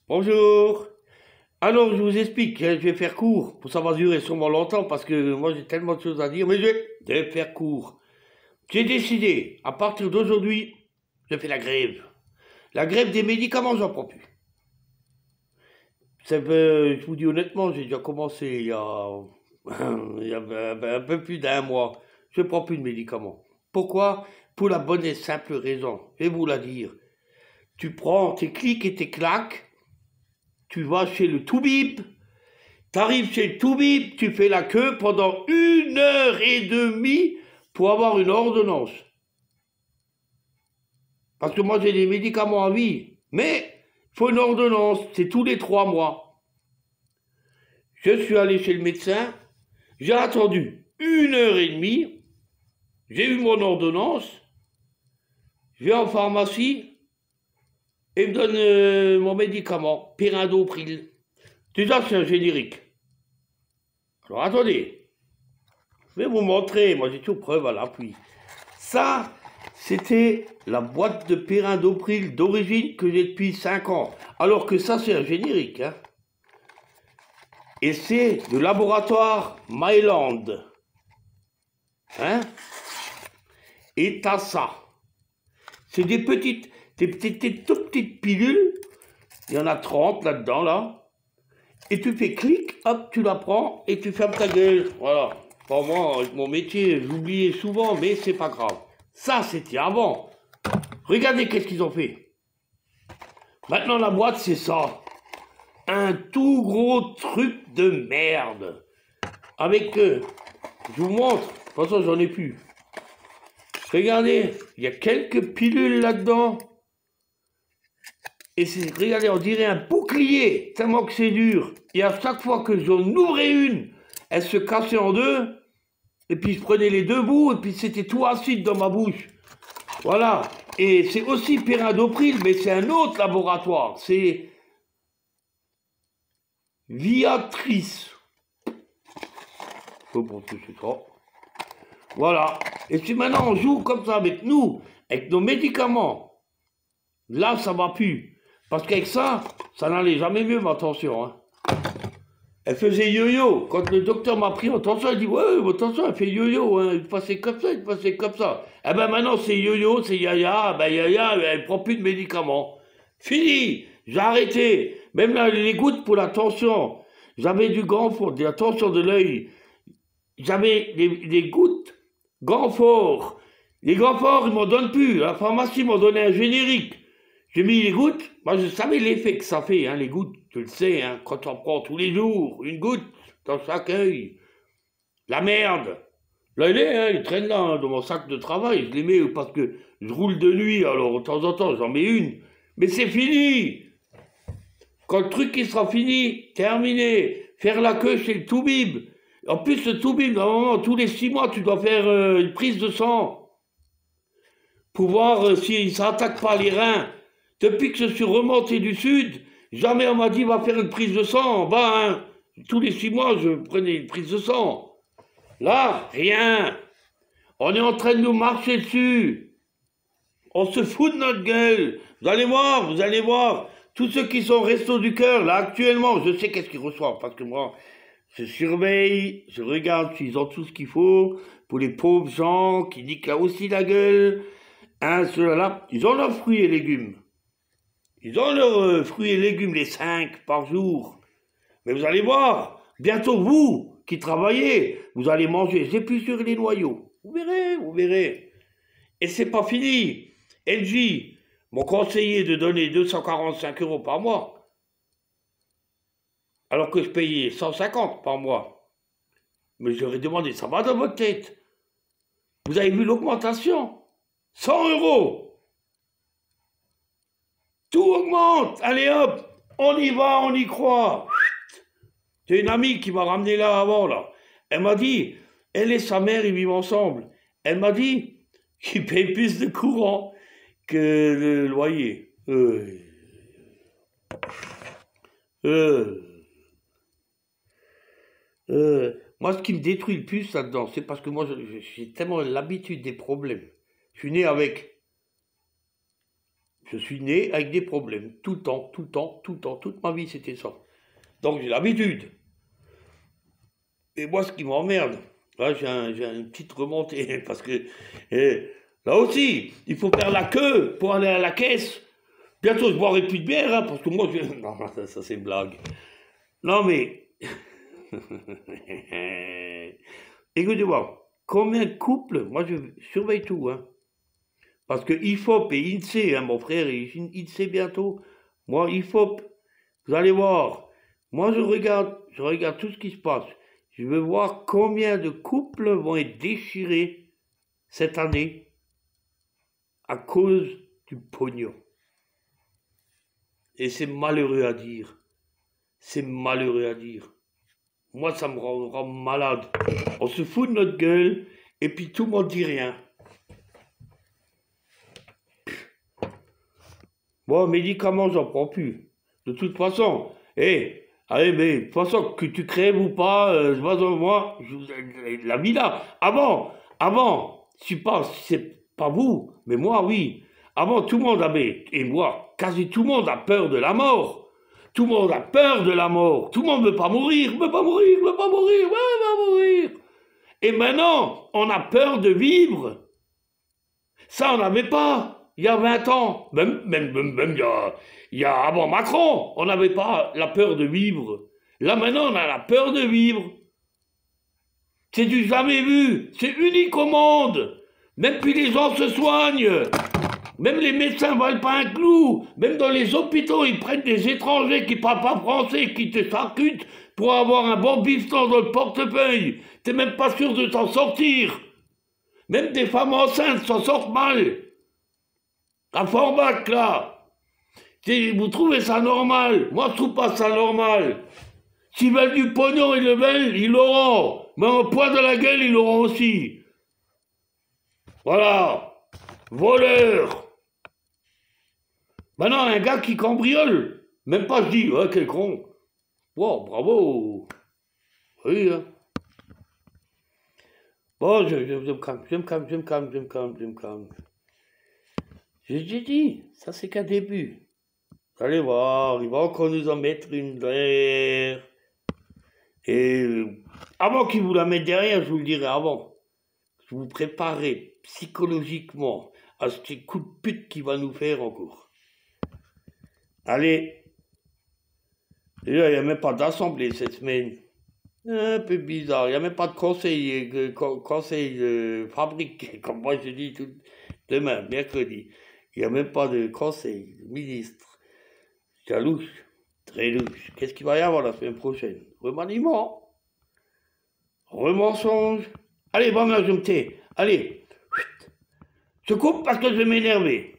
Bonjour. Alors, je vous explique, hein, je vais faire court, pour ça va durer sûrement longtemps, parce que moi j'ai tellement de choses à dire, mais je vais faire court. J'ai décidé, à partir d'aujourd'hui, je fais la grève. La grève des médicaments, j'en prends plus. Je vous dis honnêtement, j'ai déjà commencé il y a, il y a un peu plus d'un mois. Je ne prends plus de médicaments. Pourquoi? Pour la bonne et simple raison. Je vais vous la dire. Tu prends tes clics et tes claques, tu vas chez le Toubib. T'arrives chez le Toubib, tu fais la queue pendant 1 heure et demie pour avoir une ordonnance. Parce que moi j'ai des médicaments à vie, mais il faut une ordonnance, c'est tous les 3 mois. Je suis allé chez le médecin, j'ai attendu 1 heure et demie, j'ai eu mon ordonnance, je vais en pharmacie et il me donne mon médicament, Perindopril. Déjà c'est un générique. Alors attendez, je vais vous montrer, moi j'ai tout preuve à l'appui. Ça, c'était la boîte de Perindopril d'origine que j'ai depuis 5 ans. Alors que ça, c'est un générique. Hein. Et c'est du laboratoire Myland. Hein? Et t'as ça. C'est des toutes petites pilules. Il y en a 30 là-dedans, là. Et tu fais clic, hop, tu la prends et tu fermes ta gueule. Voilà. Pour moi, avec mon métier, j'oubliais souvent, mais c'est pas grave. Ça, c'était avant. Regardez qu'est-ce qu'ils ont fait. Maintenant, la boîte, c'est ça. Un tout gros truc de merde. Avec, je vous montre. De toute façon, j'en ai plus. Regardez, il y a quelques pilules là-dedans. Et c'est, regardez, on dirait un bouclier, tellement que c'est dur. Et à chaque fois que j'en ouvrais une, elle se cassait en deux. Et puis je prenais les deux bouts, et puis c'était tout acide dans ma bouche. Voilà. Et c'est aussi Perindopril, mais c'est un autre laboratoire. C'est Viatris. Faut pour tout ça. Voilà. Et si maintenant on joue comme ça avec nous, avec nos médicaments, là ça va plus. Parce qu'avec ça, ça n'allait jamais mieux ma tension. Hein. Elle faisait yo-yo. Quand le docteur m'a pris en tension, il dit ouais, votre tension elle fait yo-yo, hein. Il passait comme ça, il passait comme ça. Eh ben maintenant c'est yo-yo, c'est yaya, ben yaya, elle prend plus de médicaments. Fini, j'ai arrêté. Même là, les gouttes pour la tension. J'avais du Ganfort, de la tension de l'œil. J'avais des gouttes Ganfort. Les Ganfort, ils m'en donnent plus. La pharmacie m'en donnait un générique. J'ai mis les gouttes. Moi, je savais l'effet que ça fait, hein, les gouttes. Tu le sais, hein, quand on prend tous les jours, une goutte dans chaque œil. La merde. Là, il traîne là, hein, dans mon sac de travail. Je les mets parce que je roule de nuit, alors de temps en temps, j'en mets une. Mais c'est fini. Quand le truc qui sera fini, terminé, faire la queue chez le Toubib. En plus, le Toubib, normalement, tous les 6 mois, tu dois faire une prise de sang pour voir s'il ne s'attaque pas les reins. Depuis que je suis remonté du sud, jamais on m'a dit va faire une prise de sang en bas. Hein. Tous les 6 mois, je prenais une prise de sang. Là, rien. On est en train de nous marcher dessus. On se fout de notre gueule. Vous allez voir, vous allez voir. Tous ceux qui sont restos du cœur, là, actuellement, je sais qu'est-ce qu'ils reçoivent. Parce que moi, je surveille, je regarde s'ils ont tout ce qu'il faut. Pour les pauvres gens qui niquent là aussi la gueule. Hein, ceux-là, ils ont leurs fruits et légumes. Ils ont leurs fruits et légumes, les 5 par jour. Mais vous allez voir, bientôt vous, qui travaillez, vous allez manger, j'ai plus sur les noyaux. Vous verrez, vous verrez. Et c'est pas fini. LG m'ont conseillé de donner 245 € par mois, alors que je payais 150 par mois. Mais je leur ai demandé, ça va dans votre tête? Vous avez vu l'augmentation? 100 €. Tout augmente. Allez hop, on y va, on y croit. J'ai une amie qui m'a ramené là avant, là. Elle m'a dit, elle et sa mère, ils vivent ensemble. Elle m'a dit qu'ils payent plus de courant que le loyer. Moi, ce qui me détruit le plus là-dedans, c'est parce que moi, j'ai tellement l'habitude des problèmes. Je suis né avec. Je suis né avec des problèmes. Tout le temps, tout le temps, tout le temps. Toute ma vie, c'était ça. Donc, j'ai l'habitude. Et moi, ce qui m'emmerde, là, j'ai une petite remontée. Parce que, là aussi, il faut faire la queue pour aller à la caisse. Bientôt, je boirai plus de bière, hein, parce que moi, je... Non, ça c'est une blague. Non, mais... Écoutez-moi, combien de couples, moi je surveille tout, hein. Parce que IFOP et INSEE, hein, mon frère, INSEE bientôt. Moi, IFOP, vous allez voir. Moi, je regarde tout ce qui se passe. Je veux voir combien de couples vont être déchirés cette année à cause du pognon. Et c'est malheureux à dire. C'est malheureux à dire. Moi, ça me rend malade. On se fout de notre gueule et puis tout le monde dit rien. Bon, médicaments, j'en prends plus. De toute façon, allez, mais de toute façon, que tu crèves ou pas, moi, la vie là. Avant, c'est pas vous, mais moi, oui. Avant, tout le monde avait, et moi, quasi tout le monde a peur de la mort. Tout le monde a peur de la mort. Tout le monde ne veut pas mourir, veut pas mourir. Et maintenant, on a peur de vivre. Ça, on n'avait pas il y a 20 ans. Même il y a avant Macron, on n'avait pas la peur de vivre. Là, maintenant, on a la peur de vivre. C'est du jamais vu. C'est unique au monde. Même puis les gens se soignent. Même les médecins ne valent pas un clou. Même dans les hôpitaux, ils prennent des étrangers qui ne parlent pas français, qui te charcutent pour avoir un bon bifton dans le portefeuille. T'es même pas sûr de t'en sortir. Même des femmes enceintes s'en sortent mal. À Forbach, là. Vous trouvez ça normal? Moi, je trouve pas ça normal. S'ils veulent du pognon, ils le veulent, ils l'auront. Mais au poids de la gueule, ils l'auront aussi. Voilà. Voleur. Maintenant, un gars qui cambriole, même pas je dis, quel con. Wow, bravo. Oui, hein. Bon, je me calme. J'ai dit, ça c'est qu'un début. Vous allez voir, il va encore nous en mettre une derrière. Et avant qu'il vous la mette derrière, je vous le dirai avant. Je vous préparez psychologiquement à ce coup de pute qu'il va nous faire encore. Allez. Déjà, il n'y a même pas d'assemblée cette semaine. Un peu bizarre. Il n'y a même pas de conseil fabrique, comme moi je dis demain, mercredi. Il n'y a même pas de conseil, de ministre. C'est louche, très louche. Qu'est-ce qu'il va y avoir la semaine prochaine? Remaniement. Remensonge. Allez, bon, je me tais. Allez. Je coupe parce que je vais m'énerver.